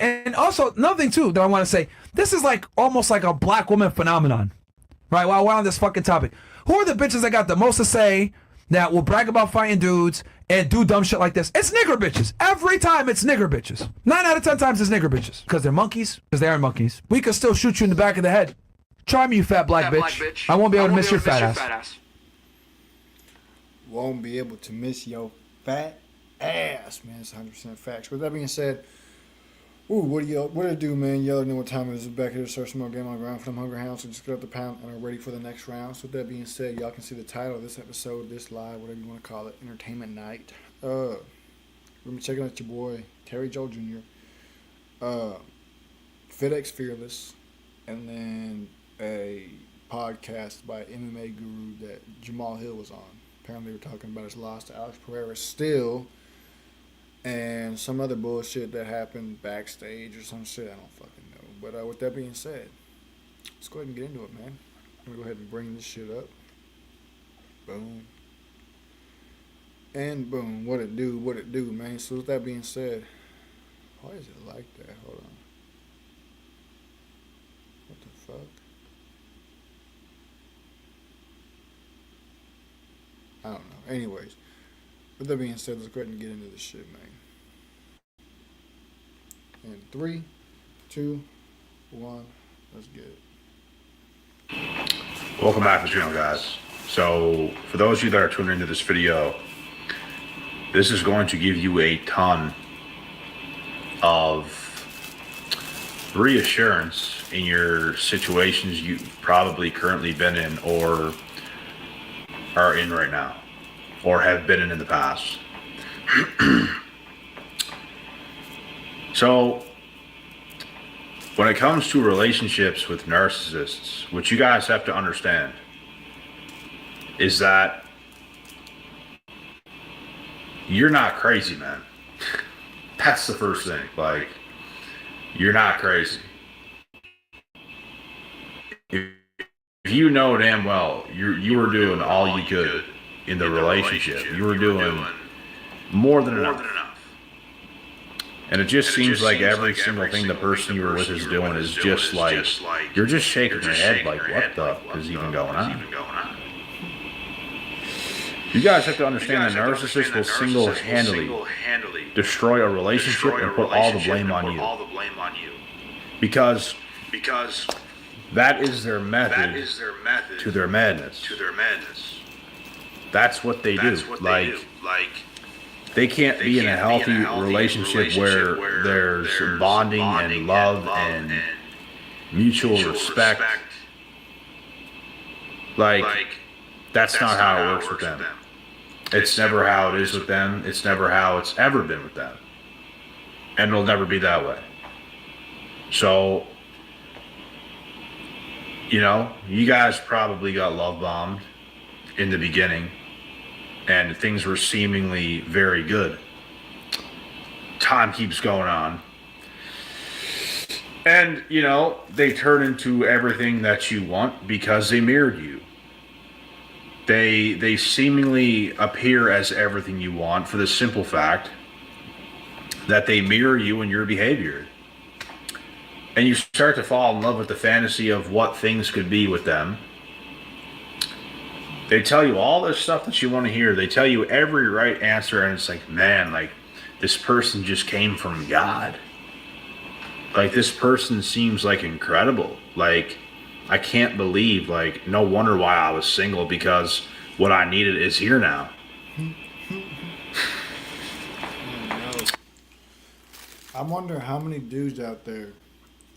And also another thing too that I want to say, this is like almost like a black woman phenomenon, right? While we're on this fucking topic, who are the bitches that got the most to say that will brag about fighting dudes and do dumb shit like this? It's nigger bitches. Every time it's nigger bitches. 9 out of 10 times it's nigger bitches. Because they're monkeys. Because they are monkeys. We could still shoot you in the back of the head. Try me, you fat black bitch. I won't be able to miss your fat ass. Won't be able to miss your fat ass, man. It's 100% facts. With that being said, what do you do, man? Y'all know what time it is. Back here to search some more game on ground for them Hunger Hounds. So just get up the pound and are ready for the next round. So with that being said, y'all can see the title of this episode, this live, whatever you want to call it, Entertainment Night. We're gonna be checking out your boy Terry Joe Jr., FedEx Fearless, and then a podcast by MMA guru that Jamal Hill was on. Apparently, we're talking about his loss to Alex Pereira still. And some other bullshit that happened backstage or some shit. I don't fucking know. But with that being said, let's go ahead and get into it, man. I'm going to go ahead and bring this shit up. Boom. And boom. What it do, man. So with that being said, why is it like that? Hold on. What the fuck? I don't know. Anyways. With that being said, let's go ahead and get into this shit, man. In 3, 2, 1, let's get it. Welcome back to the channel, guys. So, for those of you that are tuning into this video, this is going to give you a ton of reassurance in your situations you've probably currently been in or are in right now, or have been in the past. So, when it comes to relationships with narcissists, what you guys have to understand is that you're not crazy, man. That's the first thing. Like, you're not crazy. If you know damn well you were doing all you could in the relationship, you were doing more than enough. And it just seems like every single thing the person you were with is doing is just like, you're just shaking your head like, what the fuck is even going on? You guys have to understand that narcissists will single-handedly destroy a relationship and put all the blame on you. Because that is their method to their madness. That's what they do. Like, they can't be in a healthy relationship where there's bonding and love and mutual respect. Like, that's not how it works with them. It's never how it is with them. It's never how it's ever been with them. And it'll never be that way. So, you know, you guys probably got love bombed in the beginning. And things were seemingly very good. Time keeps going on. And, you know, they turn into everything that you want because they mirrored you. They seemingly appear as everything you want for the simple fact that they mirror you and your behavior. And you start to fall in love with the fantasy of what things could be with them. They tell you all this stuff that you want to hear. They tell you every right answer, and it's like, man, like, this person just came from God. Like, this person seems like incredible. Like, I can't believe, like, no wonder why I was single, because what I needed is here now. I wonder how many dudes out there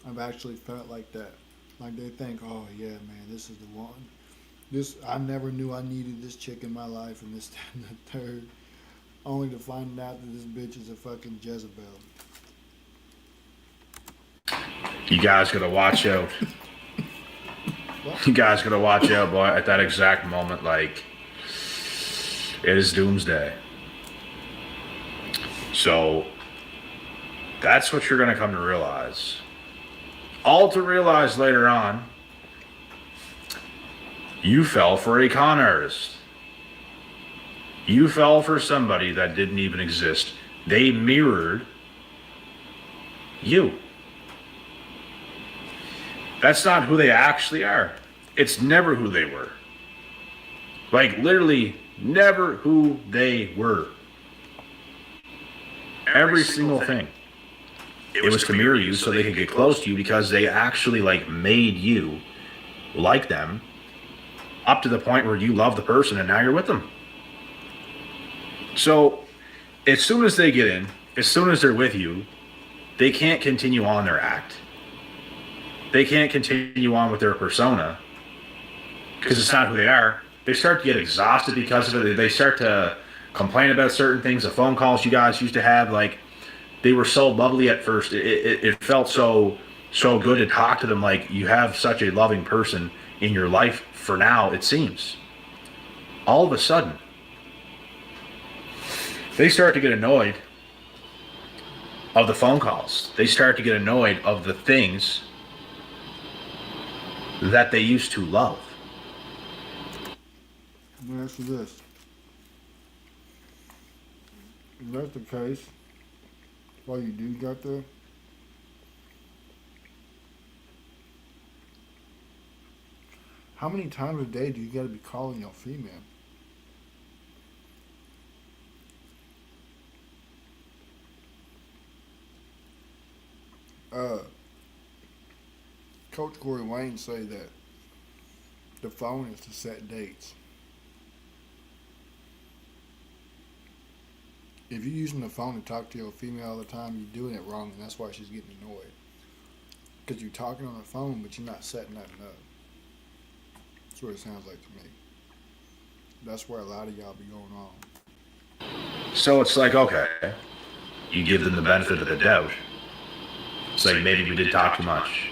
have actually felt like that. Like, they think, oh, yeah, man, this is the one. I never knew I needed this chick in my life, and this, that, and the third, only to find out that this bitch is a fucking Jezebel. You guys gotta watch out. You guys gotta watch out, boy. At that exact moment, like, it is doomsday. So, that's what you're gonna come to realize. All to realize later on, you fell for a con artist. You fell for somebody that didn't even exist. They mirrored you. That's not who they actually are. It's never who they were. Like, literally, never who they were. Every single thing. It was to mirror you so they could get close to you, because they actually, like, made you like them up to the point where you love the person and now you're with them. So, as soon as they get in, as soon as they're with you, they can't continue on their act. They can't continue on with their persona because it's not who they are. They start to get exhausted because of it. They start to complain about certain things. The phone calls you guys used to have, like, they were so bubbly at first. It felt so good to talk to them. Like, you have such a loving person in your life for now, it seems. All of a sudden, they start to get annoyed of the phone calls. They start to get annoyed of the things that they used to love. Let me ask you this. If that's the case, while you do got there, how many times a day do you gotta be calling your female? Coach Corey Wayne say that the phone is to set dates. If you're using the phone to talk to your female all the time, you're doing it wrong, and that's why she's getting annoyed. Because you're talking on the phone, but you're not setting nothing up. That's what it sounds like to me. That's where a lot of y'all be going on. So it's like, okay, you give them the benefit of the doubt. It's like, maybe we did talk too much.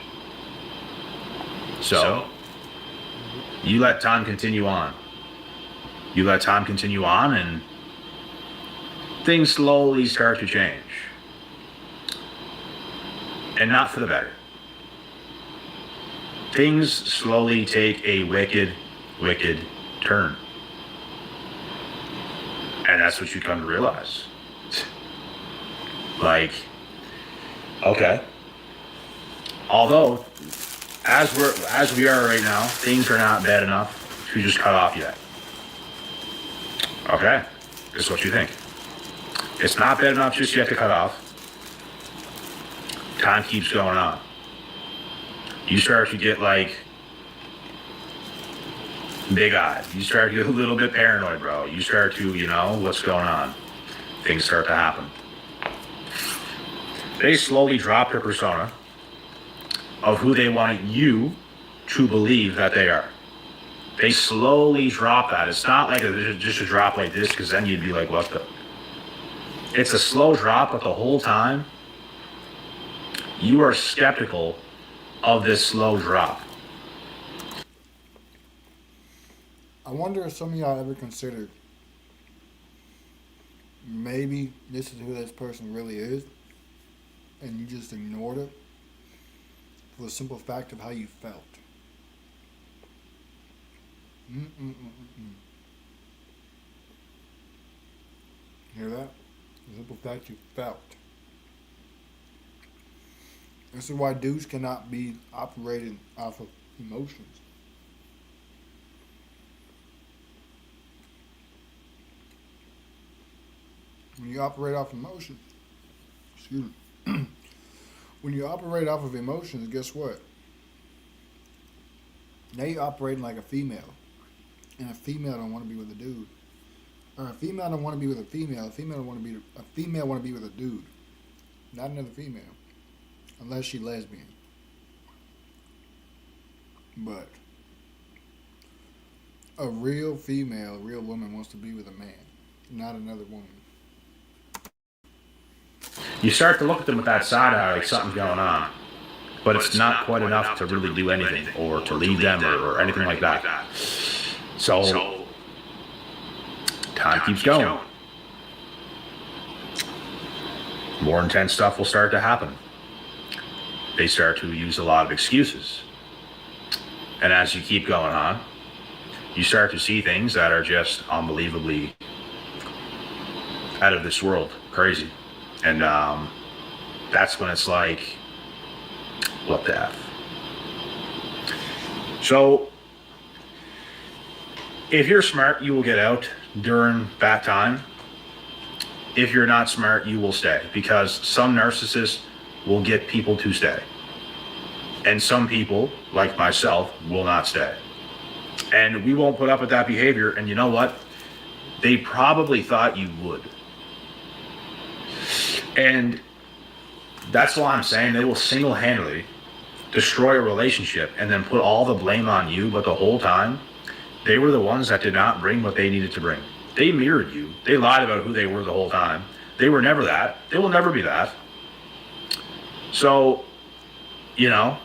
So, you let time continue on. You let time continue on, and things slowly start to change. And not for the better. Things slowly take a wicked, wicked turn. And that's what you come to realize. Like, okay. Although, as we are right now, things are not bad enough to just cut off yet. Okay, this is what you think. It's not bad enough just yet to cut off. Time keeps going on. You start to get, like, big-eyed. You start to get a little bit paranoid, bro. You start to, what's going on? Things start to happen. They slowly drop their persona of who they want you to believe that they are. They slowly drop that. It's not like just a drop like this, because then you'd be like, what the? It's a slow drop, but the whole time, you are skeptical of this slow drop. I wonder if some of y'all ever considered maybe this is who this person really is, and you just ignored it for the simple fact of how you felt. Hear that? The simple fact you felt. This is why dudes cannot be operated off of emotions. When you operate off emotions, excuse me. When you operate off of emotions, guess what? Now you're operating like a female. And a female don't want to be with a dude. Or a female don't want to be with a female. A female want to be with a dude. Not another female. Unless she's lesbian. But a real female, a real woman wants to be with a man. Not another woman. You start to look at them with that side eye, like something's going on. But it's not quite enough to really do anything, or to leave them, or anything like that. So, time keeps going. More intense stuff will start to happen. They start to use a lot of excuses. And as you keep going on, you start to see things that are just unbelievably out of this world, crazy. And that's when it's like, what the F? So, if you're smart, you will get out during that time. If you're not smart, you will stay, because some narcissists will get people to stay. And some people, like myself, will not stay. And we won't put up with that behavior. And you know what? They probably thought you would. And that's why I'm saying they will single-handedly destroy a relationship and then put all the blame on you, but the whole time, they were the ones that did not bring what they needed to bring. They mirrored you. They lied about who they were the whole time. They were never that. They will never be that. So, you know,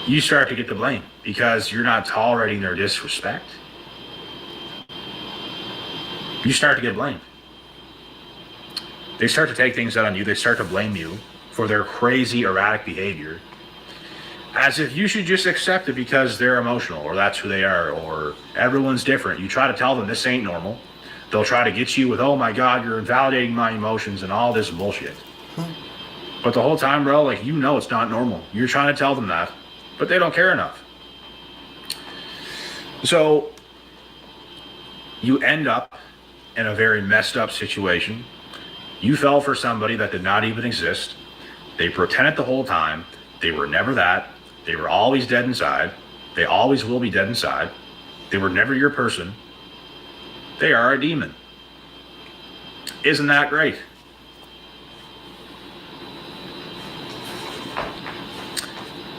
you start to get the blame because you're not tolerating their disrespect. You start to get blamed. They start to take things out on you. They start to blame you for their crazy, erratic behavior, as if you should just accept it because they're emotional, or that's who they are, or everyone's different. You try to tell them this ain't normal. They'll try to get you with, oh my God, you're invalidating my emotions and all this bullshit. But the whole time, bro, like, you know it's not normal. You're trying to tell them that, but they don't care enough. So you end up in a very messed up situation. You fell for somebody that did not even exist. They pretended the whole time. They were never that. They were always dead inside. They always will be dead inside. They were never your person. They are a demon. Isn't that great?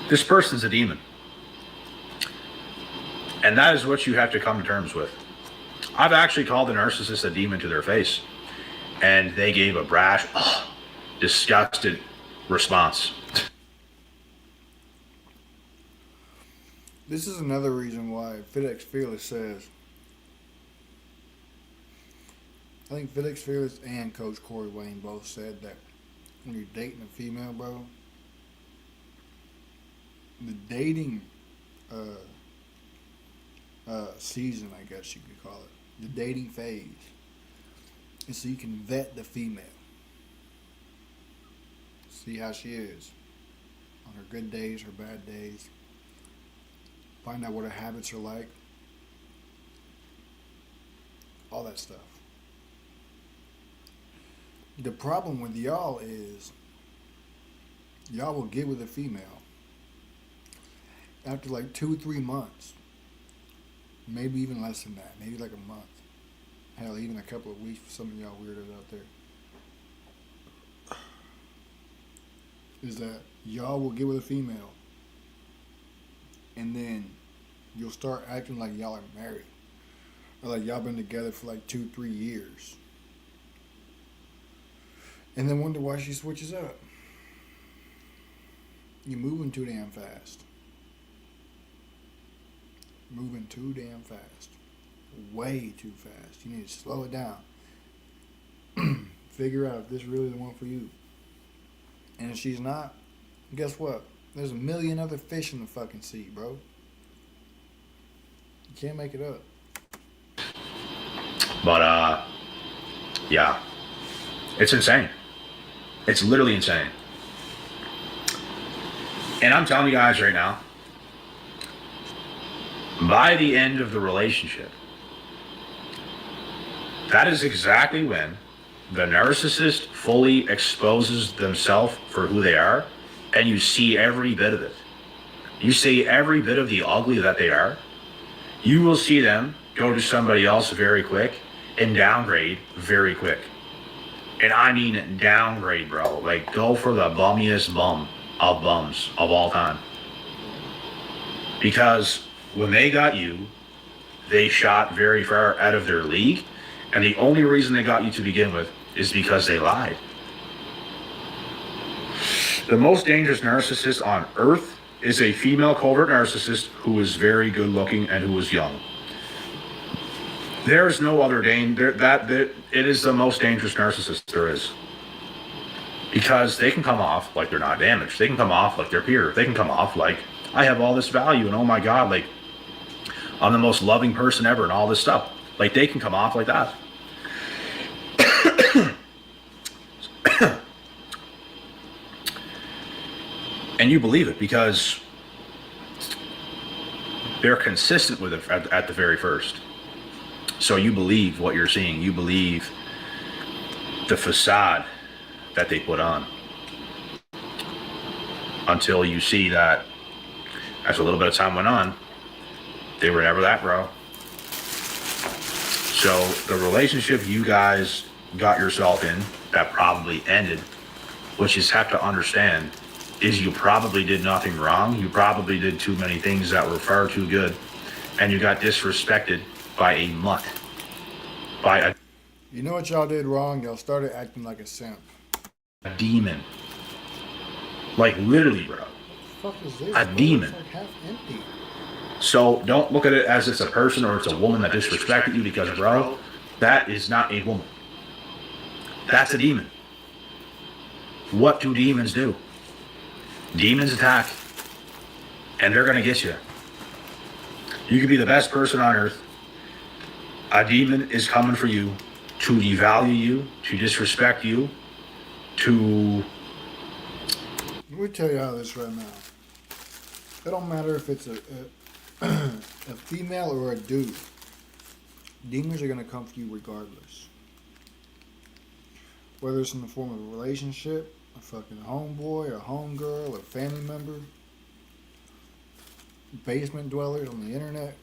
This person's a demon. And that is what you have to come to terms with. I've actually called the narcissist a demon to their face, and they gave a brash, disgusted response. This is another reason why FedEx Fearless says, I think FedEx Fearless and Coach Corey Wayne both said that when you're dating a female, bro, the dating season, I guess you could call it, the dating phase, is so you can vet the female. See how she is on her good days, her bad days. Find out what her habits are like. All that stuff. The problem with y'all is y'all will get with a female after like 2-3 months. Maybe even less than that. Maybe like a month. Hell, even a couple of weeks for some of y'all weirdos out there. Is that y'all will get with a female and then you'll start acting like y'all are married. Or like y'all been together for like 2-3 years. And then wonder why she switches up. You're moving too damn fast. Moving too damn fast. Way too fast. You need to slow it down. Figure out if this really is the one for you. And if she's not, guess what? There's a million other fish in the fucking sea, bro. You can't make it up. But, yeah. It's insane. It's literally insane. And I'm telling you guys right now, by the end of the relationship, that is exactly when the narcissist fully exposes themselves for who they are, and you see every bit of it. You see every bit of the ugly that they are. You will see them go to somebody else very quick and downgrade very quick. And I mean downgrade, bro. Like, go for the bummiest bum of bums of all time. Because when they got you, they shot very far out of their league. And the only reason they got you to begin with is because they lied. The most dangerous narcissist on earth is a female covert narcissist who is very good looking and who is young. There's no other danger. It is the most dangerous narcissist there is. Because they can come off like they're not damaged. They can come off like they're pure. They can come off like, I have all this value and oh my God, like, I'm the most loving person ever and all this stuff. Like, they can come off like that. And you believe it because they're consistent with it at the very first. So you believe what you're seeing. You believe the facade that they put on until you see that as a little bit of time went on, they were never that, bro. So the relationship you guys got yourself in that probably ended, what you have to understand is you probably did nothing wrong. You probably did too many things that were far too good, and you got disrespected by a mutt, by a You know what y'all did wrong? Y'all started acting like a simp. demon. Like literally, bro. What the fuck is this? A bro? demon. It's like half empty. So don't look at it as it's a person or it's a woman that disrespected you because, bro, that is not a woman. That's a demon. What do demons do? Demons attack, and they're going to get you. You could be the best person on earth. A demon is coming for you to devalue you, to disrespect you, to... Let me tell you how this right now. It don't matter if it's a female or a dude. Demons are gonna come for you regardless. Whether it's in the form of a relationship, a fucking homeboy, a homegirl, a family member, basement dwellers on the internet,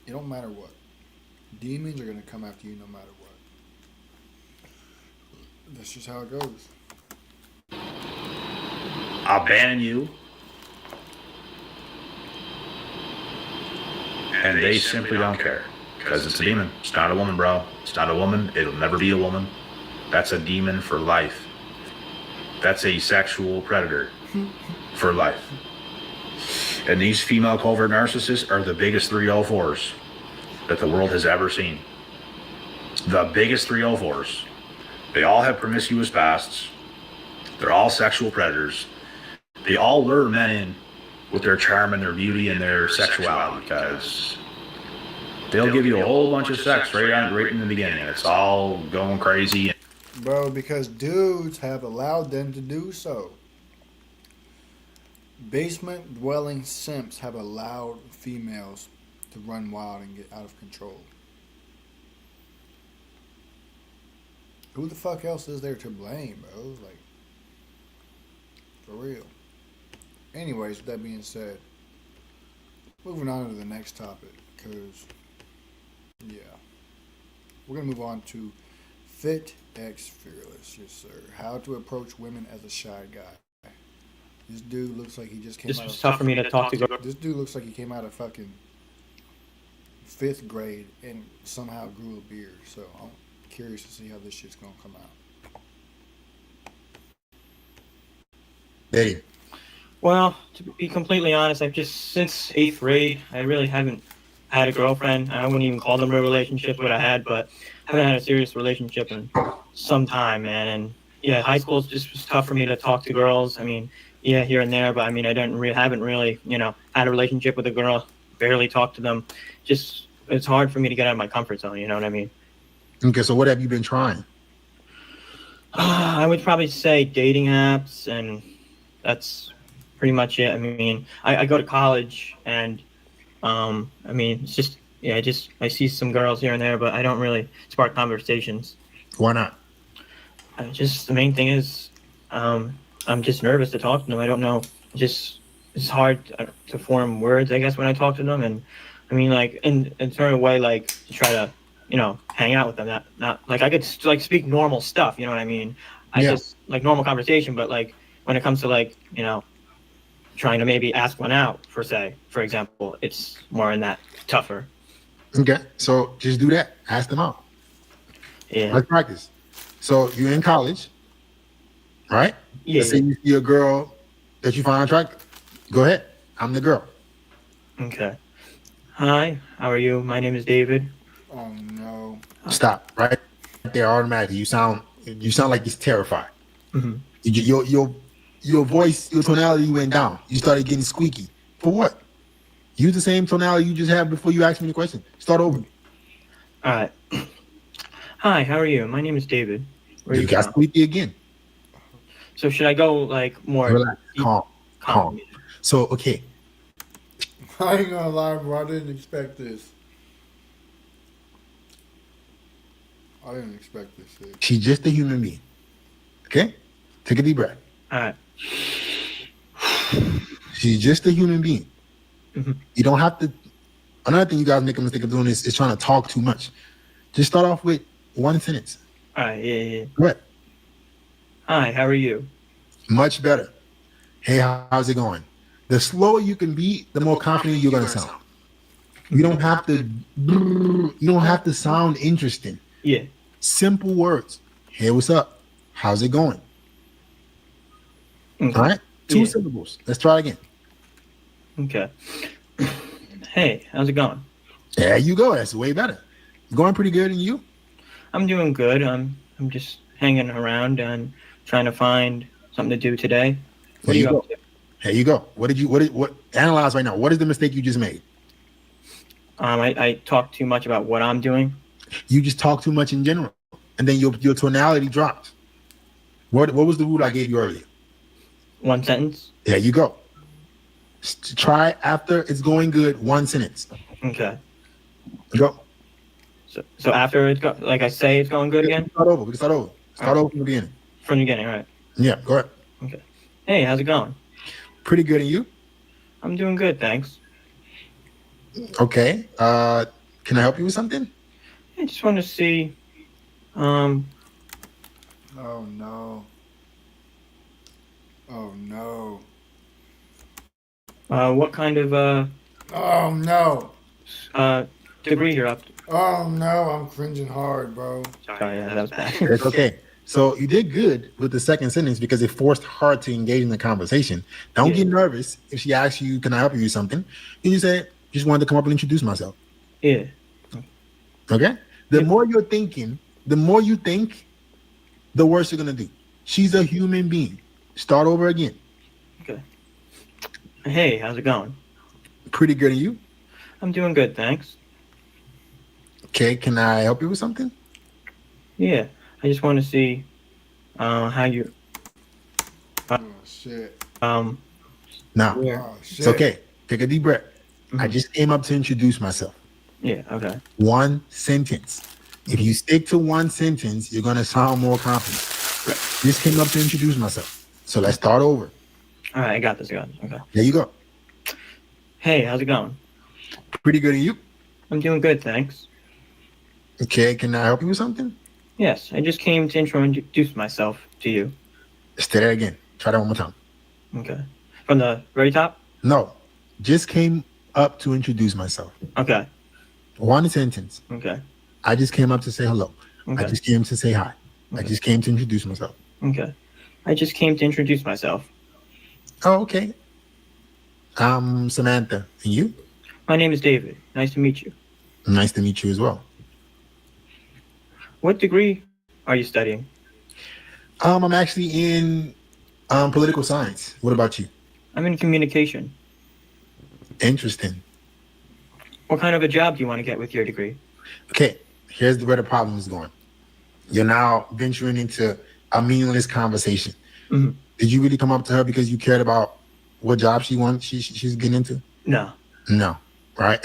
it don't matter what. Demons are gonna come after you no matter what. That's just how it goes. abandon you, and they simply don't care because it's a demon. It's not a woman, bro. It's not a woman. It'll never be a woman. That's a demon for life. That's a sexual predator for life. And these female covert narcissists are the biggest 304s that the world has ever seen. The biggest 304s. They all have promiscuous pasts. They're all sexual predators. They all lure men in with their charm and their beauty and their sexuality because they'll give you a whole bunch of sex right in the beginning. And it's all going crazy. Bro, because dudes have allowed them to do so. Basement dwelling simps have allowed females to run wild and get out of control. Who the fuck else is there to blame, bro? Like, for real. Anyways, with that being said, moving on to the next topic, because, yeah. We're going to move on to Fit X Fearless, yes sir. How to approach women as a shy guy. This dude looks like he just came This out was of... tough for me to talk to girls. This dude looks like he came out of fucking 5th grade and somehow grew a beard. So I'm curious to see how this shit's gonna come out. Dave. Well, to be completely honest, I've just, since 8th grade, I really haven't had a girlfriend. I wouldn't even call them a relationship, what I had, but I haven't had a serious relationship in some time, man. And yeah, high school just was tough for me to talk to girls. I mean, yeah, here and there, but I mean, I haven't really, had a relationship with a girl, barely talked to them. Just, it's hard for me to get out of my comfort zone, you know what I mean? Okay, so what have you been trying? I would probably say dating apps, and that's pretty much it. I mean, I go to college, and I mean, it's just, yeah, I see some girls here and there, but I don't really spark conversations. Why not? The main thing is, I'm just nervous to talk to them. I don't know, it's hard to form words, I guess, when I talk to them. And I mean, like, in sort of a way, like, to try to, hang out with them. Not like I could like speak normal stuff, you know what I mean? Just like normal conversation, but like when it comes to like, trying to maybe ask one out, for example, it's more in that tougher. Okay, so just do that. Ask them out. Yeah. Let's practice. So you're in college, right? Yeah. Let's say you see a girl that you find attractive. Go ahead. I'm the girl. Okay. Hi, how are you? My name is David. Oh no. Stop. Right there, automatically. You sound like you're terrified. Mm-hmm. Your voice, your tonality went down. You started getting squeaky. For what? Use the same tonality you just had before you asked me the question. Start over. All right. Hi, how are you? My name is David. Where are You got from? squeaky again. So should I go like more Relax. Calm. Calm. So, okay. I ain't gonna lie, bro. I didn't expect this. I didn't expect this shit. She's just a human being. Okay? Take a deep breath. All right. She's just a human being. Mhm. You don't have to. Another thing you guys make a mistake of doing is trying to talk too much. Just start off with one sentence. All right. Yeah. Go ahead. Hi. How are you? Much better. Hey, how's it going? The slower you can be, the more confident you're gonna sound. You don't have to. You don't have to sound interesting. Yeah. Simple words. Hey, what's up? How's it going? Okay. All right. 2 Yeah. syllables. Let's try it again. Okay. Hey, how's it going? There you go. That's way better. Going pretty good, and you? I'm doing good. I'm just hanging around and trying to find something to do today. What There are you you go. up to? There you go. What analyze right now? What is the mistake you just made? I talk too much about what I'm doing. You just talk too much in general, and then your tonality dropped. What was the rule I gave you earlier? One sentence. There you go. Try after it's going good. One sentence. Okay. Go. So after like I say, it's going good again Start over. We can start over. Start over from the beginning. from the beginning. All right. Yeah. Go ahead. Okay. Hey, how's it going? Pretty good, and you? I'm doing good, thanks. Okay. Can I help you with something? I just want to see. Oh no. Oh no. What kind of Oh no. degree you're up to? Oh no. I'm cringing hard, bro. Sorry, yeah, that was bad. It's okay. So you did good with the second sentence because it forced her to engage in the conversation. Don't Yeah. get nervous if she asks you, "Can I help you with something?" And you say, "Just wanted to come up and introduce myself." Yeah. Okay. The Yeah. more you're thinking, the more you think, the worse you're gonna do. She's a human being. Start over again. Okay. Hey, how's it going? Pretty good, and you? I'm doing good, thanks. Okay. Can I help you with something? Yeah. I just want to see how you Oh shit. No. where. Oh shit. It's okay. Take a deep breath. I Mhm. just came up to introduce myself. Yeah. Okay. One sentence. If you stick to one sentence, you're gonna sound more confident. Just came up to introduce myself. So let's start over. All right, I got this. Okay. There you go. Hey, how's it going? Pretty good, and you? I'm doing good, thanks. Okay, can I help you with something? Yes, I just came to introduce myself to you. Stay there again. Try that one more time. Okay. From the very top? No, just came up to introduce myself. Okay. One sentence. Okay. I just came up to say hello. Okay. I just came to say hi. I Okay. just came to introduce myself. Okay. I just came to introduce myself. Oh, okay. I'm Samantha. And you? My name is David. Nice to meet you. Nice to meet you as well. What degree are you studying? I'm actually in political science. What about you? I'm in communication. Interesting. What kind of a job do you want to get with your degree? Okay, here's where the problem is going. You're now venturing into a meaningless conversation. Mhm. Did you really come up to her because you cared about what job she wants? She's getting into? No. No, right?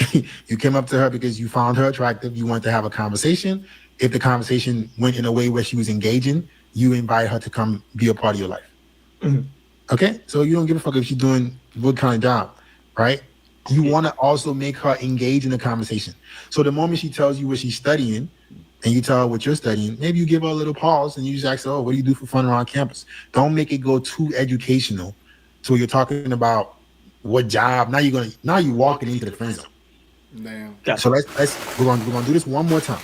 You came up to her because you found her attractive. You wanted to have a conversation. If the conversation went in a way where she was engaging, you invite her to come be a part of your life. Mhm. Okay, so you don't give a fuck if she's doing what kind of job, right? You want to also make her engage in the conversation. So the moment she tells you what she's studying, and you tell her what you're studying, maybe you give her a little pause and you just ask her, "Oh, what do you do for fun around campus?" Don't make it go too educational. So you're talking about what job. Now you're walking into the friend zone. Damn. Gotcha. So we're gonna do this one more time.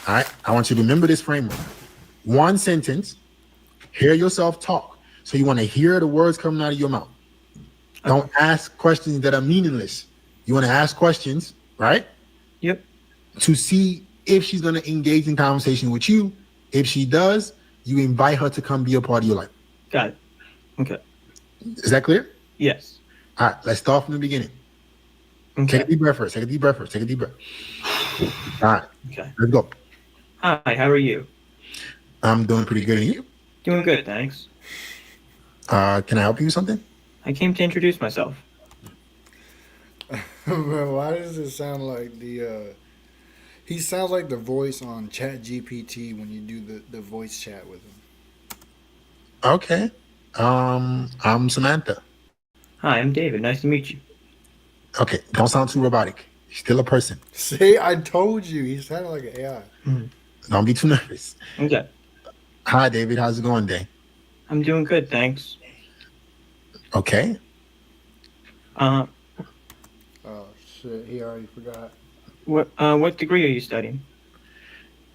All right. I want you to remember this framework. One sentence, hear yourself talk. So you want to hear the words coming out of your mouth. Don't ask questions that are meaningless. You want to ask questions, right? Yep. To see if she's gonna engage in conversation with you. If she does, you invite her to come be a part of your life. Got it. Okay. Is that clear? Yes. All right, let's start from the beginning. Take Okay. a deep breath first. Take a deep breath first. Take a deep breath. All right, Okay. let's go. Hi, how are you? I'm doing pretty good. And you? Doing good, thanks. Can I help you with something? I came to introduce myself. Bro, why does it sound like the? He sounds like the voice on Chat GPT when you do the voice chat with him. Okay. I'm Samantha. Hi, I'm David. Nice to meet you. Okay, don't sound too robotic. You're still a person. See, I told you he sounded like an AI. Don't be too nervous. Okay. Hi, David. How's it going, Day? I'm doing good, thanks. Okay. Uh, Oh shit, he already forgot. what degree are you studying?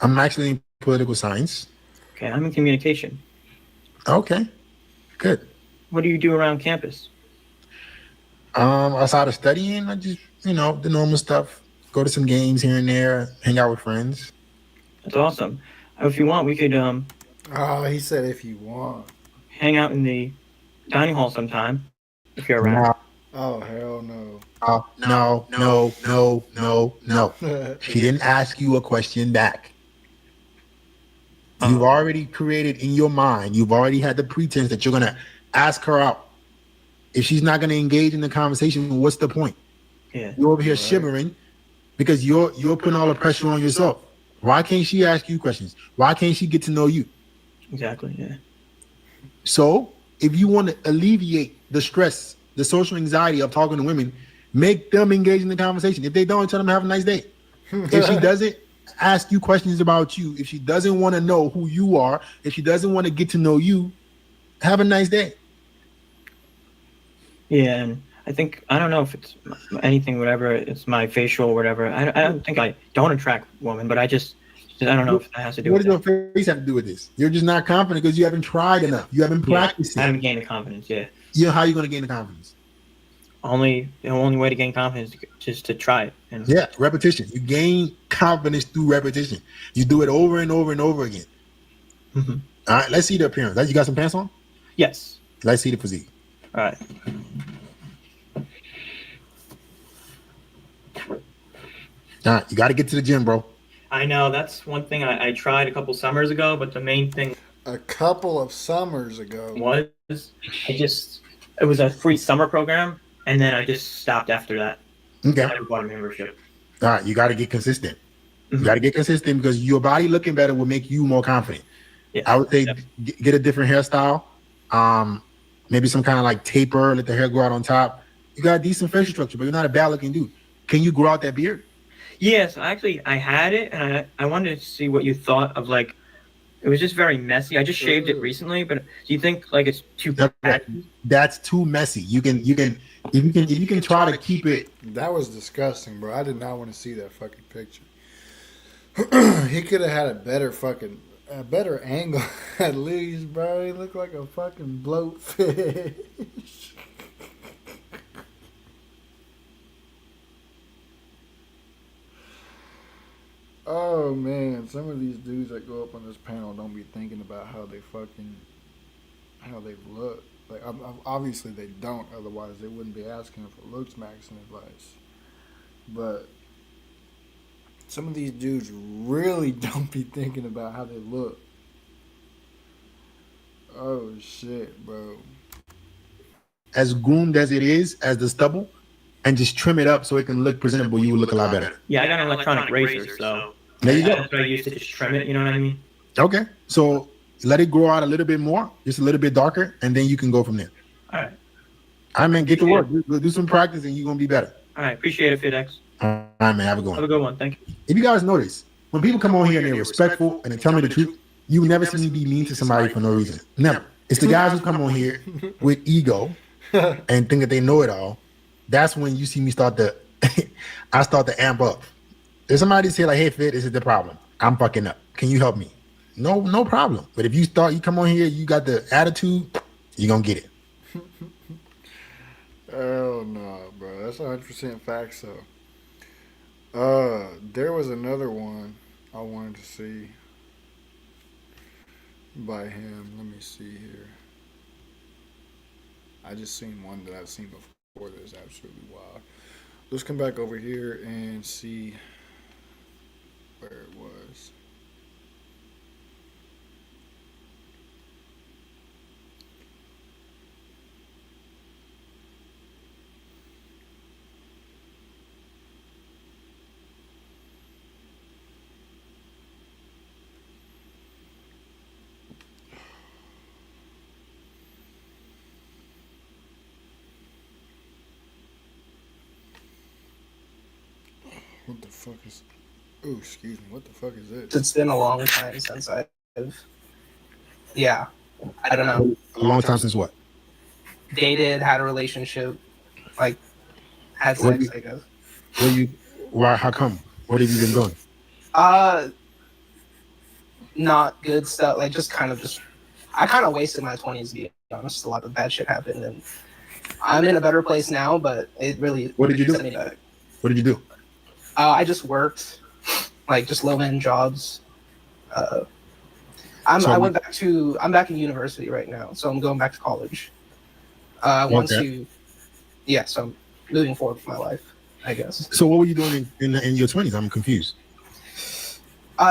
I'm actually in political science. Okay, I'm in communication. Okay. Good. What do you do around campus? Outside of studying, I just, the normal stuff. Go to some games here and there, hang out with friends. That's awesome. If you want, we could Oh, he said if you want. hang out in the dining hall sometime if you're around. No, Oh hell no. no. She didn't ask you a question back. You've already created in your mind, you've already had the pretense that you're going to ask her out. If she's not going to engage in the conversation, what's the point? Yeah. You're over here shivering because you're putting all the pressure on yourself. Why can't she ask you questions? Why can't she get to know you? Exactly. Yeah. So if you want to alleviate the stress, the social anxiety of talking to women, make them engage in the conversation. If they don't, tell them to have a nice day. If she doesn't ask you questions about you, if she doesn't want to know who you are, if she doesn't want to get to know you, have a nice day. Yeah, and I think I don't know if it's anything, whatever. It's my facial, whatever. I don't think I don't attract women, but I don't know if that has to do What with does it. your face have to do with this? You're just not confident because you haven't tried enough. You haven't Yeah, practiced I it. haven't gained the confidence. Yeah, How are you going to gain the confidence? the only way to gain confidence is just to try it. And Yeah, repetition. You gain confidence through repetition. You do it over and over and over again. Mhm. All right, let's see the appearance. You got some pants on? Yes. Let's see the physique. All right. All right, you got to get to the gym, bro. I know that's one thing I tried a couple summers ago, but the main thing A couple of summers ago. was it was a free summer program, and then I just stopped after that. Okay. I never bought a membership. All right, you got to get consistent. You Mhm. got to get consistent because your body looking better will make you more confident. Yes, I would say definitely. get a different hairstyle. Maybe some kind of like taper, let the hair grow out on top. You got a decent facial structure, but you're not a bad looking dude. Can you grow out that beard? Yes, actually, I had it, and I wanted to see what you thought of like. It was just very messy. I just shaved it recently, but do you think like it's too bad? That's too messy. You can if you can try to keep it. That was disgusting, bro. I did not want to see that fucking picture. He could have had a better angle at least, bro. He looked like a fucking bloatfish. Oh man, some of these dudes that go up on this panel don't be thinking about how they look. Like, obviously they don't. Otherwise, they wouldn't be asking for looks maxing advice. But some of these dudes really don't be thinking about how they look. Oh shit, bro. As groomed as it is, as the stubble, and just trim it up so it can look presentable, you will look a lot better. Yeah, I got an electronic razor, so There you go. that's what I used to just trim it. You know what I mean? Okay. So let it grow out a little bit more, just a little bit darker, and then you can go from there. All right. I mean, get to work. Do some practice and you're going to be better. All right. Appreciate it, FitX. All right, man. Have a good Have a one. good one. Thank you. If you guys notice, when people come on here and they're respectful and they tell me the truth, you never see me be mean to somebody for no reason. Never. It's the guys who come on here with ego and think that they know it all. That's when you see me I start to amp up. If somebody say like, "Hey, Fit, this is the problem. I'm fucking up. Can you help me?" No problem. But if you come on here, you got the attitude, you're gonna get it. Hell no, bro. That's 100% facts, though. There was another one I wanted to see by him. Let me see here. I just seen one that I've seen before that is absolutely wild. Let's come back over here and see where it was. What the fuck is? Oh, excuse me. What the fuck is this? It's been a long time since I've. Yeah, I don't know. A long time since what? Dated, had a relationship, like had What do sex. you- I guess. What you? Why? How come? What have you been doing? Not good stuff. Like just kind of just. I kind of wasted my 20s. To be honest, a lot of bad shit happened, and I'm in a better place now. But it really. What did you do? set me back. What did you do? I just worked, like just low end jobs. I'm back in university right now, so I'm going back to college. So I'm moving forward with my life, I guess. So what were you doing in your 20s? I'm confused.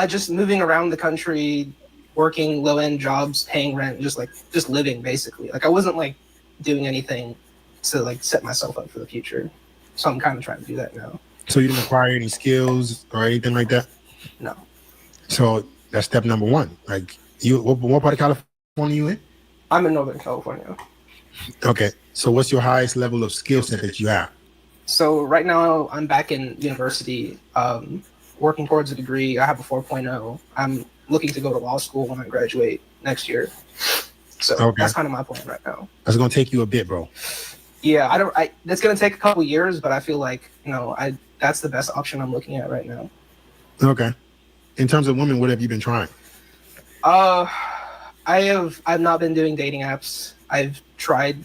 Just moving around the country, working low end jobs, paying rent, just living basically. Like I wasn't like doing anything to like set myself up for the future. So I'm kind of trying to do that now. So you didn't acquire any skills or anything like that? No. So that's step number one. Like you, what part of California you in? I'm in Northern California. Okay. So what's your highest level of skill set that you have? So right now I'm back in university, working towards a degree. I have a 4.0. I'm looking to go to law school when I graduate next year. So Okay. that's kind of my plan right now. That's gonna take you a bit, bro. Yeah, it's gonna take a couple years, but I feel like that's the best option I'm looking at right now. Okay. In terms of women, what have you been trying? I've not been doing dating apps. I've tried.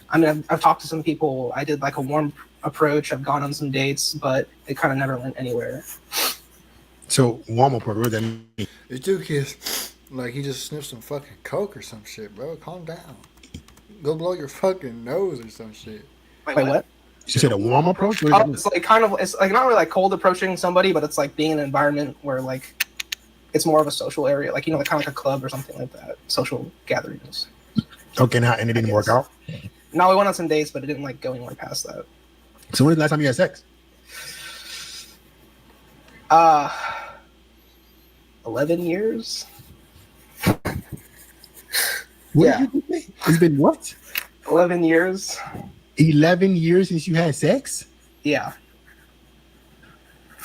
I mean, I've talked to some people. I did like a warm approach. I've gone on some dates, but it kind of never went anywhere. So Walmart, what does that mean? This dude is like he just sniffed some fucking coke or some shit, bro. Calm down. Go blow your fucking nose or some shit. Wait, what? You said a warm approach? What does that mean? It's like it's like not really like cold approaching somebody, but it's like being in an environment where like it's more of a social area, like like kind of like a club or something like that, social gatherings. Okay, now and it didn't work out. No, we went on some dates, but it didn't like go anywhere past that. So when was the last time you had sex? 11 years. What Yeah. did you say? It's been what? 11 years. 11 years since you had sex? Yeah,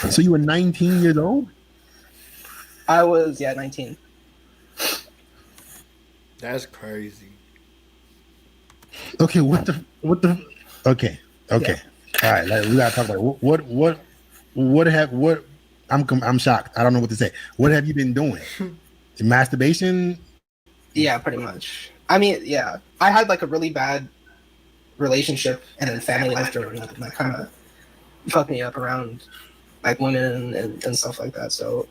So you were 19 years old? I was 19. That's crazy. Okay, what the okay. All right, like, we gotta talk about it. What I'm shocked. I don't know what to say. What have you been doing? Masturbation? Yeah, pretty much. I mean, yeah, I had like a really bad relationship and then family life during that, and that kind of fucked me up around like women and stuff like that. So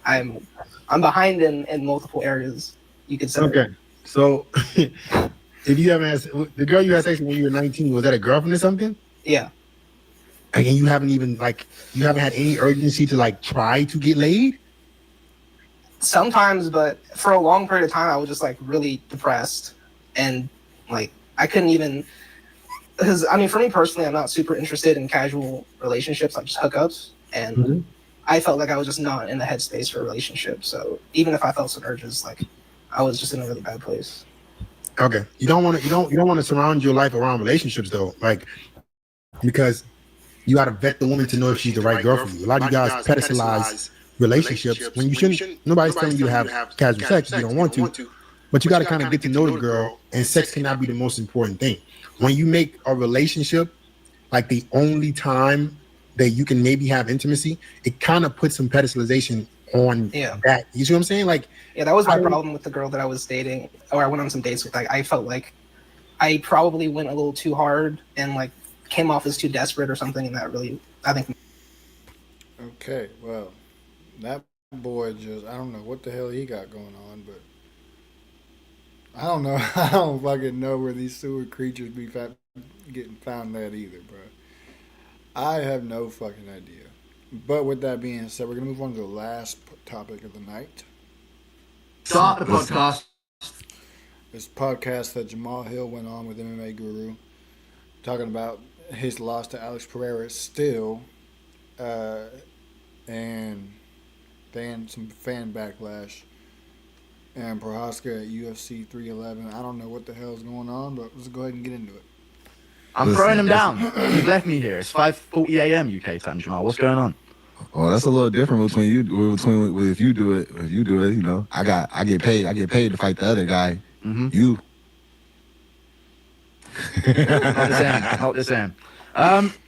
I'm behind in multiple areas. You could say. Okay. So if you haven't had the girl you had sex with when you were 19, was that a girlfriend or something? Yeah. And you haven't even you haven't had any urgency to like try to get laid? Sometimes, but for a long period of time, I was just like really depressed, and like I couldn't even. Because I mean, for me personally, I'm not super interested in casual relationships, like just hookups, and Mhm. I felt like I was just not in the headspace for a relationship. So even if I felt some urges, like I was just in a really bad place. Okay. You don't want to surround your life around relationships though, like because you got to vet the woman to know if she's the right girl for you. A lot of you guys pedestalize relationships when you shouldn't. Nobody's telling you to have casual sex if you don't want to, but you got to kind of get to know the girl, and sex cannot be the most important thing. When you make a relationship like the only time that you can maybe have intimacy, it kind of puts some pedestalization on that. You see what I'm saying? Like, yeah, that was my problem with the girl that I was dating, or I went on some dates with. Like, I felt like I probably went a little too hard and like came off as too desperate or something, and that really, I think. Okay, well, that boy I don't know what the hell he got going on, but I don't know. I don't fucking know where these sewer creatures be getting found at either, bro. I have no fucking idea. But with that being said, we're going to move on to the last topic of the night. Start the podcast. This podcast that Jamal Hill went on with MMA Guru, talking about his loss to Alex Pereira still, and some fan backlash. And Prohaska at UFC 311. I don't know what the hell is going on, but let's go ahead and get into it. I'm throwing him down. You've left me here. It's 5:40 a.m. UK time, Jamal. What's going on? Well, that's a little different between you. If you do it, you know, I get paid to fight the other guy. Mhm. You. Not the same.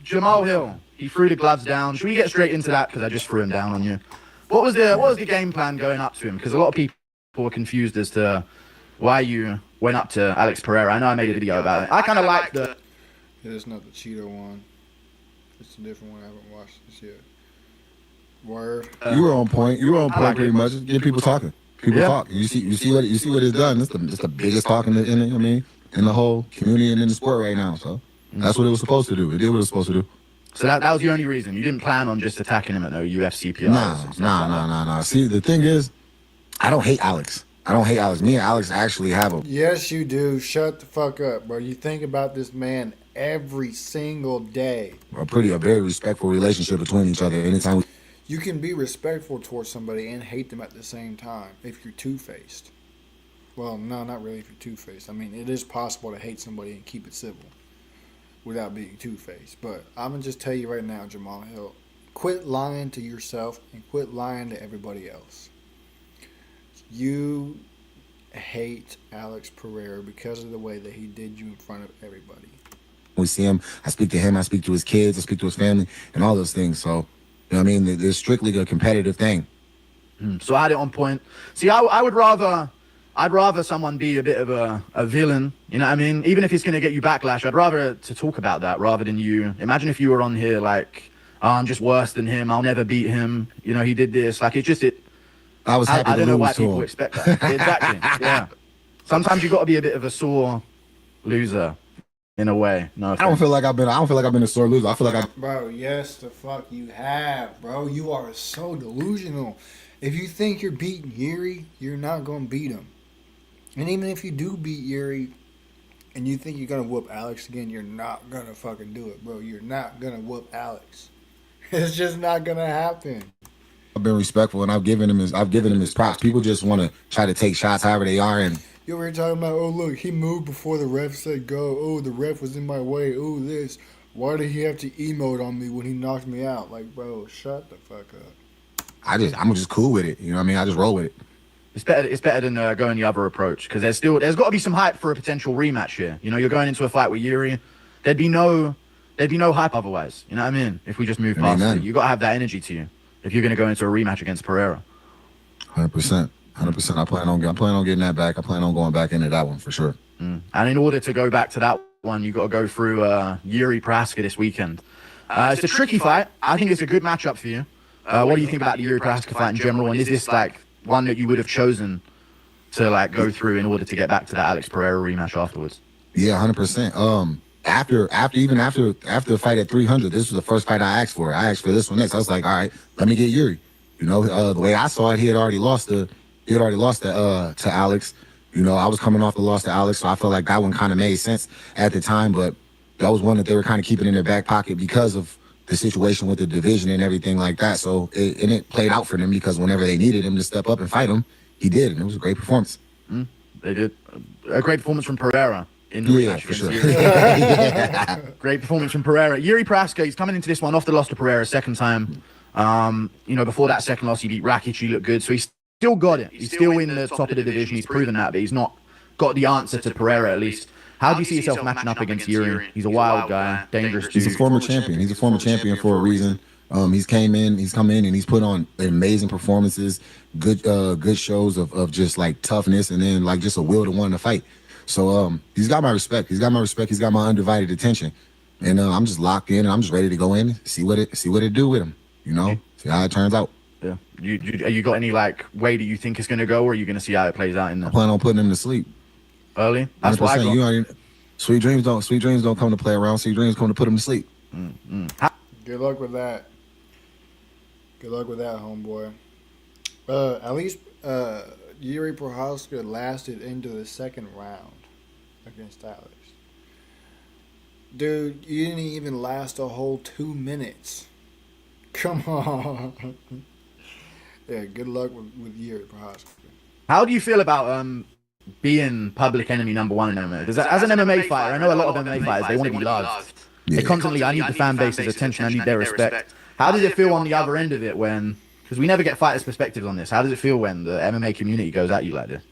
Jamal Hill, he threw the gloves down. Should we get straight into that? Because I just threw him down on you. What was the game plan going up to him? Because a lot of people were confused as to why you went up to Alex Pereira. I know I made a video about it. I kind of like the... Yeah, it's not the Cheeto one. It's a different one. I haven't watched this yet. Word. You were on point. You were on point like pretty it. much. Just get people talking. People Yeah. talk. You see what it's done. It's the biggest talk in the whole community and in the sport right now. So that's what it was supposed to do. It did what it was supposed to do. So that was the only reason. You didn't plan on just attacking him at no UFC PRs. Nah. See, the thing is, I don't hate Alex. Me and Alex actually have a Yes, you do. Shut the fuck up, bro. You think about this man every single day. very respectful relationship between each other. Anytime You can be respectful towards somebody and hate them at the same time if you're two-faced. Well, no, not really if you're two-faced. I mean, it is possible to hate somebody and keep it civil without being two-faced. But I'm going to just tell you right now, Jamal Hill, quit lying to yourself and quit lying to everybody else. You hate Alex Pereira because of the way that he did you in front of everybody. we see him, I speak to him, I speak to his kids, I speak to his family, and all those things. So, you know what I mean? It's strictly a competitive thing. So I had it on point. See, I'd rather someone be a bit of a villain, you know what I mean? Even if it's going to get you backlash, I'd rather to talk about that rather than you. Imagine if you were on here like, oh, I'm just worse than him, I'll never beat him, you know, he did this. Like, I was happy I to don't know why lose to people him. expect that. Exactly, yeah. Sometimes you got to be a bit of a sore loser, in a way. No, I don't feel like I've been a sore loser. I feel like Bro, yes, the fuck you have, bro. You are so delusional. If you think you're beating Yuri, you're not going to beat him. And even if you do beat Yuri and you think you're going to whoop Alex again, you're not going to fucking do it, bro. You're not going to whoop Alex. It's just not going to happen. I've been respectful and I've given him his props. People just want to try to take shots however they are, and You were talking about, oh, look, he moved before the ref said go. Oh, the ref was in my way. Oh, this. Why did he have to emote on me when he knocked me out? Like, bro, shut the fuck up. I'm just cool with it. You know what I mean? I just roll with it. It's better than going the other approach, because there's got to be some hype for a potential rematch here. You know, you're going into a fight with Yuri. There'd be no hype otherwise. You know what I mean? If we just move past it, you got to have that energy to you if you're going to go into a rematch against Pereira. 100%. I plan on getting that back. I plan on going back into that one for sure. And in order to go back to that one, you got to go through Yuri Prochazka this weekend. It's a tricky fight. I think it's a good matchup for you. What do you think about the Yuri Prochazka fight in general? And is this like one that you would have chosen to like go through in order to get back to that Alex Pereira rematch afterwards? Yeah, 100%. After the fight at 300, this was the first fight I asked for. I asked for this one next. I was like, all right, let me get Yuri. You know, the way I saw it, he had already lost to Alex. You know, I was coming off the loss to Alex, so I felt like that one kind of made sense at the time. But that was one that they were kind of keeping in their back pocket because of the situation with the division and everything like that. So it played out for them, because whenever they needed him to step up and fight him, he did, and it was a great performance. They did a great performance from Pereira in the rematch for against sure. Yuri. Great performance from Pereira. Yuri Prochazka, he's coming into this one off the loss to Pereira second time. You know, before that second loss, he beat Rakic. He looked good, so he's still got it. He's still in the top of the division. He's proven that, but he's not got the answer to Pereira at least. How do you see yourself matching up against Yuri? He's a wild guy, dangerous dude. He's a former champion. He's a former champion for a reason. He's come in, and he's put on amazing performances, good shows of just like toughness, and then like just a will to want to fight. So he's got my respect. He's got my undivided attention, and I'm just locked in, and I'm just ready to go in, see what it do with him. You know, see how it turns out. Yeah. You got any like way that you think it's gonna go, or are you gonna see how it plays out in I there? plan on putting him to sleep. Early? That's what I 100%. got. You already, sweet dreams don't come to play around. Sweet dreams come to put him to sleep. Good luck with that. Good luck with that, homeboy. At least Yuri Prochazka lasted into the second round against Alex. Dude, you didn't even last a whole 2 minutes. Come on. Yeah, good luck with Yuri Prochazka. How do you feel about being public enemy number one in MMA? Because as an MMA fighter, I know a lot of MMA fighters, they want to be loved. Yeah. They constantly, I need the fan base's attention, I need their respect. How does it feel on the other end of it when, because we never get fighters' perspectives on this. How does it feel when the MMA community goes at you like this?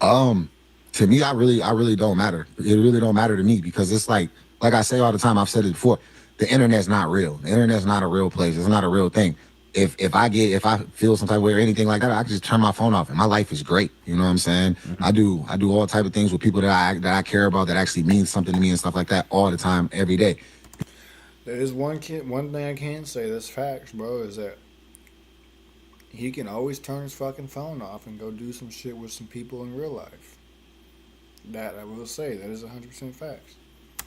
To me, I really don't matter. It really don't matter to me because it's like I say all the time, I've said it before, the internet's not real. The internet's not a real place. It's not a real thing. If I feel some type of way or anything like that, I can just turn my phone off and my life is great. You know what I'm saying? Mm-hmm. I do all type of things with people that I care about that actually means something to me and stuff like that all the time, every day. There's one thing I can say that's facts, bro, is that he can always turn his fucking phone off and go do some shit with some people in real life. That I will say, that is 100% facts.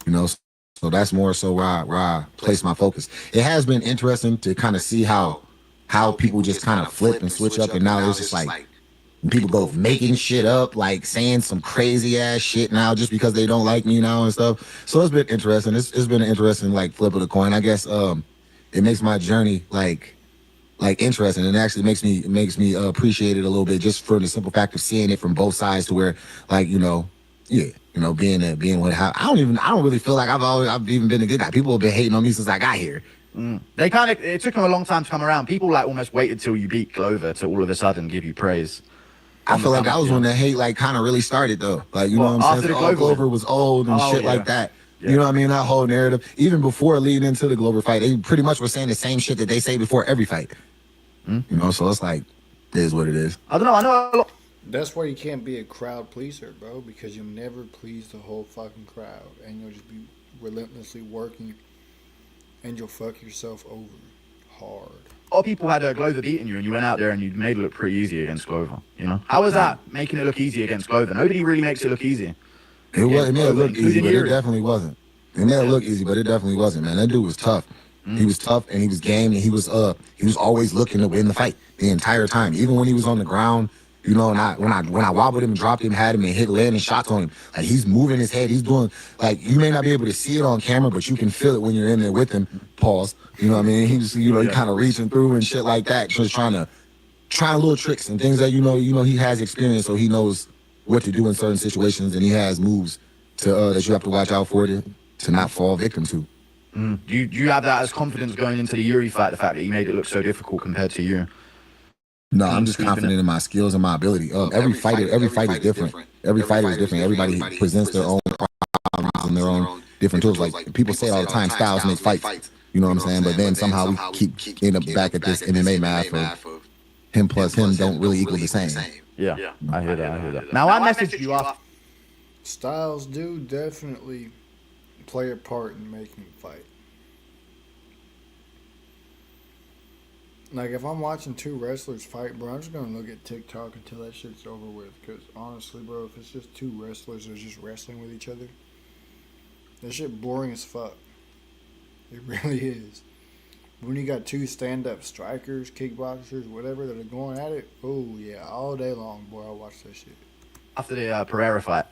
You know, so that's more so where I place my focus. It has been interesting to kind of see how people just kind of flip and switch up, and now it's just like people go making shit up, like saying some crazy ass shit now just because they don't like me now and stuff. So it's been interesting. It's been an interesting like flip of the coin. I guess it makes my journey like interesting, and it actually makes me appreciate it a little bit just for the simple fact of seeing it from both sides, to where like being what I don't really feel like I've even been a good guy. People have been hating on me since I got here. It took them a long time to come around. People like almost waited till you beat Glover to all of a sudden give you praise. I feel like that was when the hate like kind of really started though. Like, you know what I'm saying? Glover was old and shit like that. Yeah. You know what I mean? That whole narrative, even before leading into the Glover fight, they pretty much were saying the same shit that they say before every fight. You know, so it's like, it is what it is. I don't know. I know a lot. That's why you can't be a crowd pleaser, bro, because you'll never please the whole fucking crowd, and you'll just be relentlessly working, and you'll fuck yourself over hard. A lot of people had Glover beating you, and you went out there and you made it look pretty easy against Glover. You know, how was that making it look easy against Glover? Nobody really makes it look easy. It made it look easy, but it definitely wasn't. It made it look easy, but it definitely wasn't, man. That dude was tough. He was tough and he was game, and he was always looking to win the fight the entire time, even when he was on the ground. You know, and when I wobbled him, dropped him, had him, and hit landing shots on him, like he's moving his head, he's doing, like, you may not be able to see it on camera, but you can feel it when you're in there with him. Pause. You know what I mean? He's, he kind of reaching through and shit like that, just trying little tricks and things that you know he has experience, so he knows what to do in certain situations, and he has moves to that you have to watch out for to not fall victim to. Do you have that as confidence going into the Yuri fight? The fact that he made it look so difficult compared to you? No, I'm just confident in my skills and my ability. Every fight is different. Every fighter is different. Everybody presents their own problems and their own different tools. Like people say all the time, styles make fights. You know what I'm saying? But then somehow we keep end up back at this MMA math of him plus him don't really equal the same. Yeah, I hear that. Now I messaged you off. Styles do definitely play a part in making a fight. Like, if I'm watching two wrestlers fight, bro, I'm just going to look at TikTok until that shit's over with. Because, honestly, bro, if it's just two wrestlers that are just wrestling with each other, that shit boring as fuck. It really is. When you got two stand-up strikers, kickboxers, whatever, that are going at it, oh, yeah, all day long, boy, I'll watch that shit. After the Pereira fight,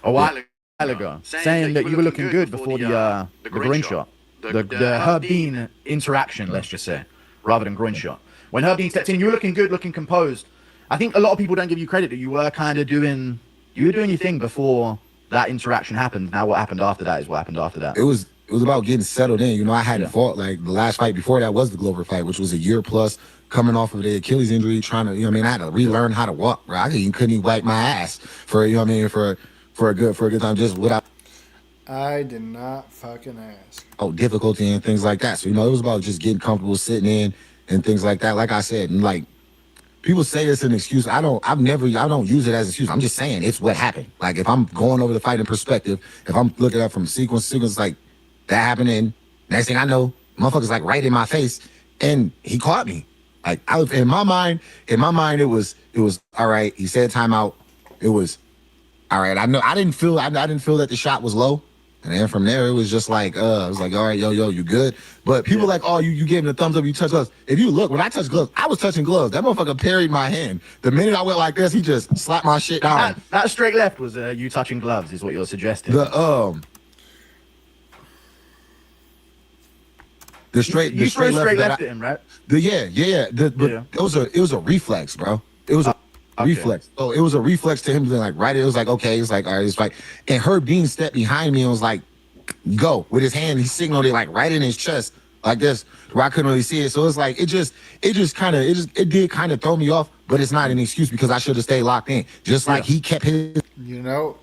a while ago, saying that you were looking good before the groin shot. The Herb Dean interaction, let's just say, rather than groin shot. When Herb Dean stepped in, you were looking good, looking composed. I think a lot of people don't give you credit that you were kind of doing your thing before that interaction happened. Now what happened after that is what happened after that. It was about getting settled in. You know, I hadn't fought, like, the last fight before that was the Glover fight, which was a year plus, coming off of the Achilles injury, trying to, I had to relearn how to walk, bro. I couldn't even wipe my ass for, for a good time, just without. I did not fucking ask. Difficulty and things like that. So, it was about just getting comfortable sitting in and things like that. Like I said, and like, people say it's an excuse. I don't use it as an excuse. I'm just saying it's what happened. Like, if I'm going over the fight in perspective, if I'm looking at it from sequence, like, that happened, and next thing I know, motherfucker's like right in my face, and he caught me. Like, in my mind, it was all right. He said timeout. It was all right. I didn't feel that the shot was low. And then from there, it was just like, I was like, all right, yo, you good? But people like, oh, you gave him the thumbs up, you touched gloves. If you look, when I touched gloves, I was touching gloves. That motherfucker parried my hand. The minute I went like this, he just slapped my shit down. That straight left was you touching gloves, is what you're suggesting. The straight left at him, right? It was a reflex, bro. It was a reflex. Oh, it was a reflex to him being like, right. It was like, okay, it's like, all right, it's like, and Herb Dean stepped behind me and was like, go with his hand. He signaled it like right in his chest. like this, where I couldn't really see it. So it's like it did kind of throw me off, but it's not an excuse because I should have stayed locked in. Just like he kept his. You know,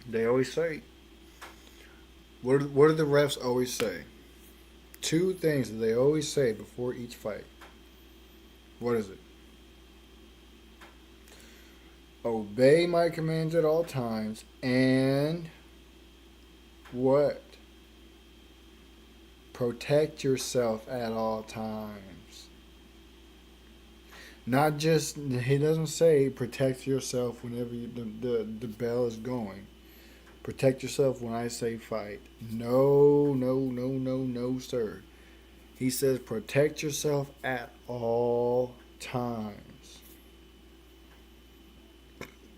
they always say, what do the refs always say? Two things that they always say before each fight. What is it? Obey my commands at all times, and what? Protect yourself at all times. Not just, he doesn't say protect yourself whenever the bell is going. Protect yourself when I say fight. No, sir. He says protect yourself at all times.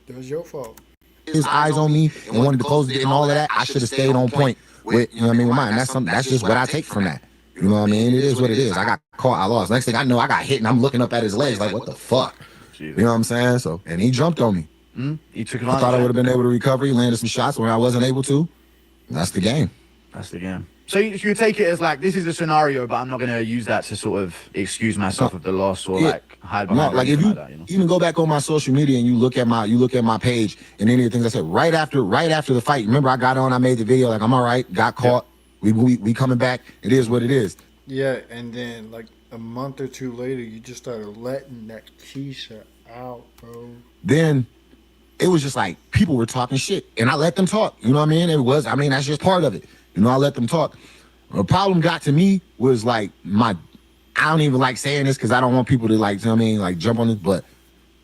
That's your fault. His eyes on me and wanted to close it and all of that. I should have stayed on point with, you know what I mean, with mine. That's just what I take from that. You know what I mean? It is what it is. I got caught, I lost. Next thing I know, I got hit and I'm looking up at his legs like, what the fuck? You know what I'm saying? So, and he jumped on me. He took I thought I would have been able to recover. He landed some shots when I wasn't able to. That's the game. That's the game. So you take it as like, this is a scenario, but I'm not going to use that to sort of excuse myself of the loss or like hide behind like if you like that, you know? even go back on my social media and you look at my page and any of the things I said right after the fight. Remember, I got on, I made the video like I'm all right, got caught. We coming back. It is what it is. Yeah, and then like a month or two later, you just started letting that Keisha out, bro. Then it was just like people were talking shit, and I let them talk. You know what I mean? That's just part of it. You know, I let them talk. The problem got to me was like I don't even like saying this because I don't want people to like, you know what I mean, like jump on it, but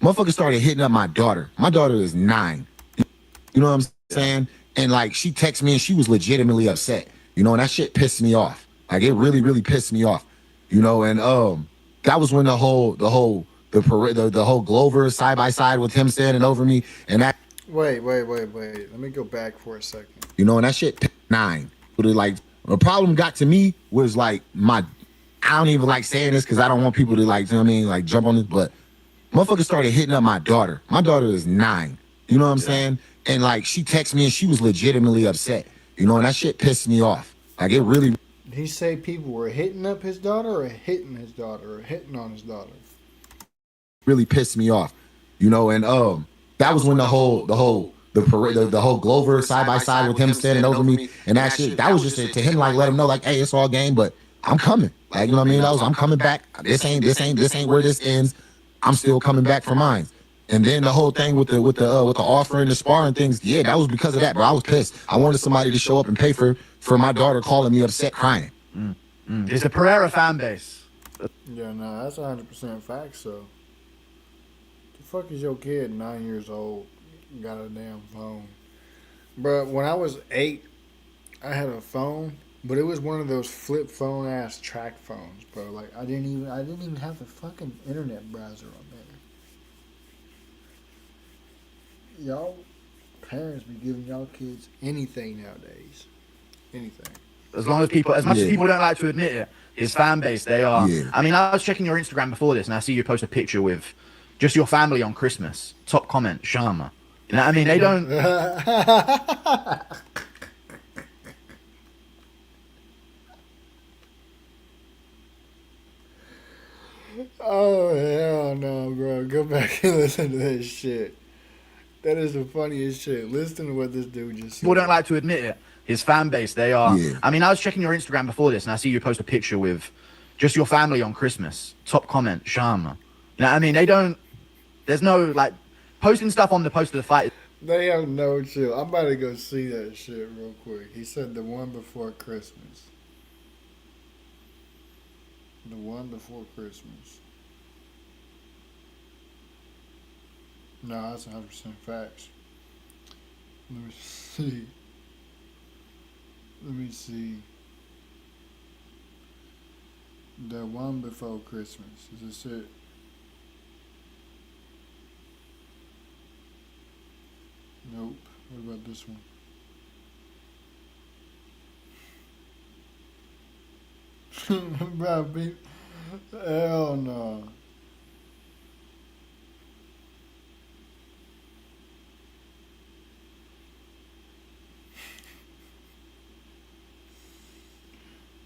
motherfuckers started hitting up my daughter. My daughter is 9. You know what I'm saying? And like she texted me and she was legitimately upset. You know, and that shit pissed me off. Like it really, really pissed me off. You know, and that was when the whole Glover side by side with him standing over me and that. Wait. Let me go back for a second. You know, and that shit 9. But like the problem got to me was like I don't even like saying this because I don't want people to like, you know what I mean, like jump on it, but motherfuckers started hitting up my daughter. My daughter is 9. You know what I'm saying? And like she texted me and she was legitimately upset. You know, and that shit pissed me off. Like it really. Did he say people were hitting up his daughter or hitting his daughter or hitting on his daughter? Really pissed me off. You know, and that was when the whole Glover side by side with him standing over me and that shit. That was just to him like let him know like, hey, it's all game, but I'm coming. Like, you know what I mean? I'm coming back. This ain't where this ends. I'm still coming back for mine. And then the whole thing with the offering, the sparring things, yeah, that was because of that, bro. I was pissed. I wanted somebody to show up and pay for my daughter calling me upset, crying. It's a Pereira fan base. Yeah, no, that's 100% fact. So, the fuck is your kid 9 years old? Got a damn phone, bro. When I was 8, I had a phone, but it was one of those flip phone ass track phones, bro. Like I didn't even have the fucking internet browser on there. Y'all parents be giving y'all kids anything nowadays. Anything. As much as people don't like to admit it, his fan base, they are. Yeah. I mean, I was checking your Instagram before this, and I see you post a picture with just your family on Christmas. Top comment, Sharma. You know what I mean? They don't. Oh hell no, bro! Go back and listen to that shit. That is the funniest shit. Listen to what this dude just said. People don't like to admit it. His fan base, they are. Yeah. I mean, I was checking your Instagram before this, and I see you post a picture with just your family on Christmas. Top comment, Sharma. You know what I mean? They don't. There's no like posting stuff on the post of the fight. They have no chill. I'm about to go see that shit real quick. He said the one before Christmas. The one before Christmas. No, that's 100% facts. Let me see. Let me see. The one before Christmas. Is this it? Nope. What about this one? Bro, hell no.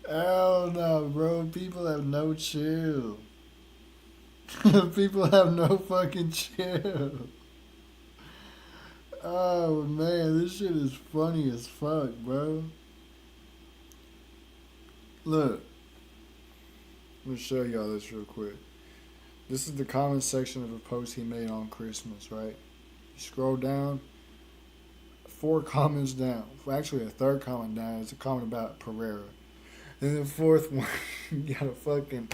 Hell Hell no, bro. People have no chill. People have no fucking chill. Oh man, this shit is funny as fuck, bro. Look. Let me show y'all this real quick. This is the comment section of a post he made on Christmas, right? You scroll down, 4 comments down. Well, actually, a third comment down is a comment about Pereira. And the fourth one, you got a fucking,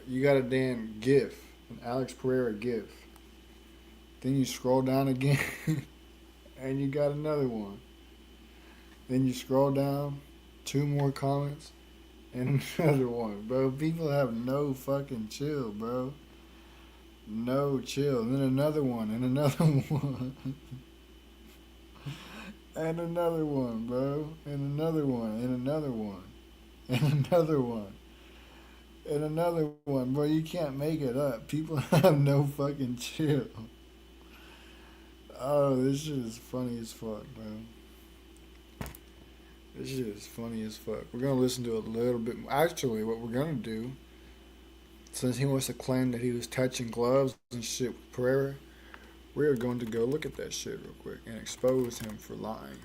you got a damn GIF, an Alex Pereira GIF. Then you scroll down again, and you got another one. Then you scroll down, 2 more comments, and another one, bro. People have no fucking chill, bro. No chill. And then another one, and another one. And another one, bro. And another one, and another one. And another one. And another one, bro. You can't make it up. People have no fucking chill. Oh, this shit is funny as fuck, bro. This shit is funny as fuck. We're gonna listen to it a little bit. Actually, what we're gonna do, since he wants to claim that he was touching gloves and shit with Pereira, we are going to go look at that shit real quick and expose him for lying.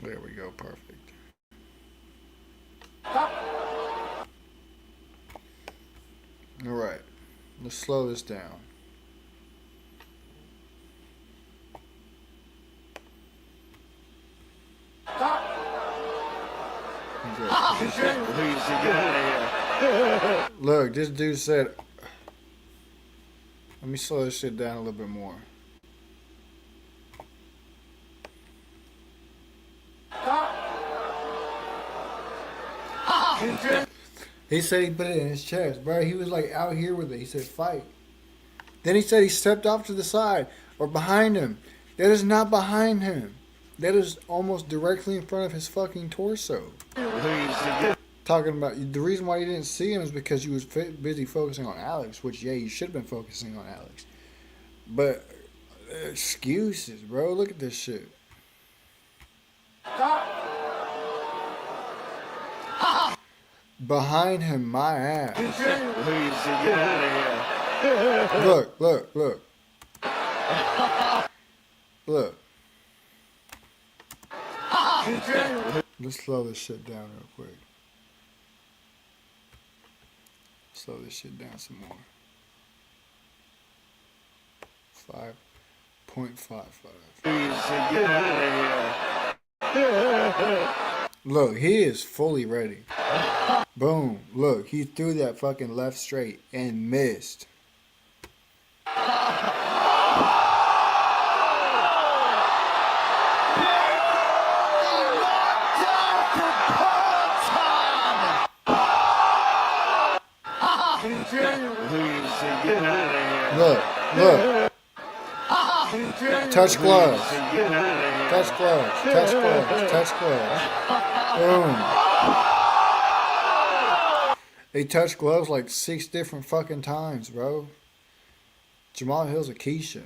There we go, perfect. Alright, let's slow this down. Look, this dude said, let me slow this shit down a little bit more. He said he put it in his chest, bro. He was like out here with it. He said fight. Then he said he stepped off to the side or behind him. That is not behind him. That is almost directly in front of his fucking torso. Talking about the reason why you didn't see him is because you was busy focusing on Alex, which yeah, you should have been focusing on Alex. But excuses, bro. Look at this shit. Behind him, my ass. Look, look, look. Look. Let's slow this shit down real quick. Slow this shit down some more. 5.55. Look, he is fully ready. Boom. Look, he threw that fucking left straight and missed. Look, look. Touch gloves. Touch gloves. Touch gloves. Touch gloves. Boom. They touched gloves like 6 different fucking times, bro. Jamal Hill's a Keisha.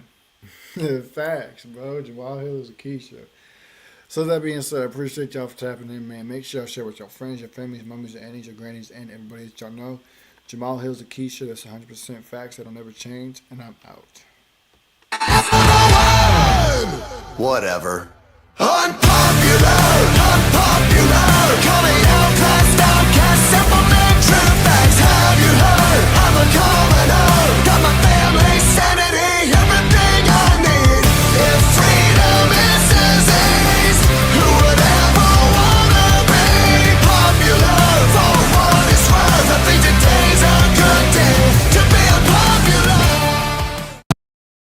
Facts, bro. Jamal Hill is a Keisha. So that being said, I appreciate y'all for tapping in, man. Make sure y'all share with your friends, your families, mummies, your aunties, your grannies, and everybody that y'all know. Jamal Hill's a Keisha. That's 100% facts. That'll never change. And I'm out. Whatever. Unpopular, coming